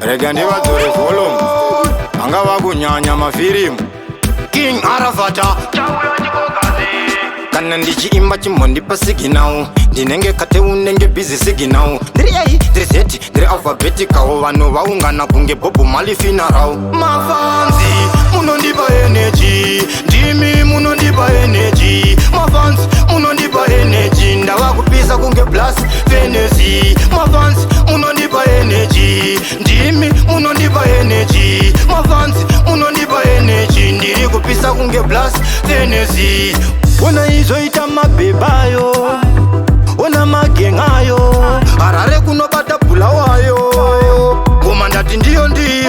rega ndivadzore volume vanga vakunyanya mafirimu King Arafata kana ndichiimba chimondipa siginal ndinenge kateu nenge busy siginal ndiri A ndiri Z ndiri alphabetical vanhu vaungana kunge Bob Marley funeral mafanzi munondipa energy ndimi munondipa energy mafanzi munondipa energy ndava kupisa kunge plus Venesi mafanzi munondipa energy ndimi munondipa energy mafanzi munondipa energy ndiri kupisa kunge plus Venesi Wona izoita mabebayo Wona magengayo Harare kunobata bulawayo Ngoma ndati ndiyo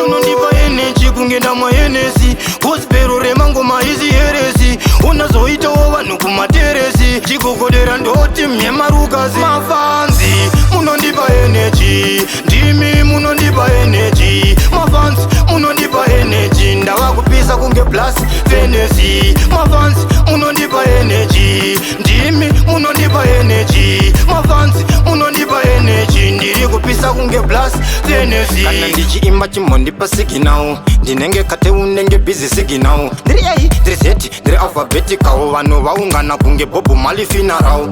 Unondipa energy kungenda mwa Hennessy Gospel rema ngoma hizi heresi Unazoita vanhu kumateresi Chikokodera ndoti myemarukazi Mafanzi munondipa energy ndimi munondipa energy mafanzi munondipa energy ndava kupisa kunge plus Venesi mafanzi munondipa energy ndimi munondipa energy mafanzi munondipa energy ndiri kupisa kunge plus Venesi kana ndichiimba chimondipa siginal ndinenge kateu nenge busy siginal ndiri A ndiri Z ndiri alphabetical vanhu vaungana kunge Bob Marley funeral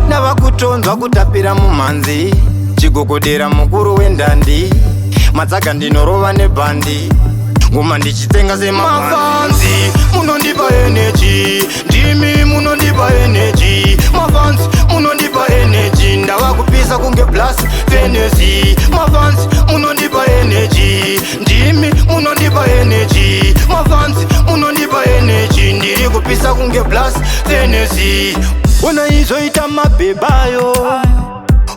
ndava kutonzwa kutapira mumhanzi chigogodera mukuru wendandi matsaga ndinorova nebhandi ngoma ndichitenga semafanzi munondipa energy ndimi munondipa energy mafanzi munondipa energy ndava kupisa kunge plus Venesi mafanzi munondipa energy ndimi munondipa energy mafanzi munondipa energy ndiri kupisa kunge plus Venesi Wona izoita mabebayo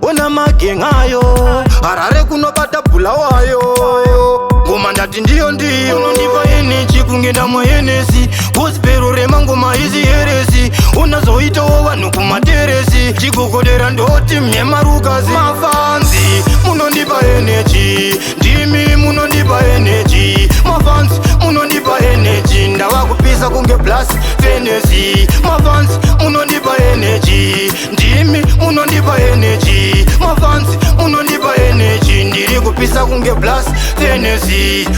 Wona magengayo Harare kunobata bulawayo Ngoma ndati ndiyo Unondipa energy kungenda mwa Hennessy Gospel rema ngoma hizi heresi Unazoita vanhu kumateresi Chikokodera ndoti myemarukazi Mafanzi munondipa energy ndimi munondipa energy mafanzi munondipa energy ndava kupisa kunge plus Venesi mafanzi munondipa energy ndimi munondipa energy mafanzi munondipa energy ndiri kupisa kunge plus Venesi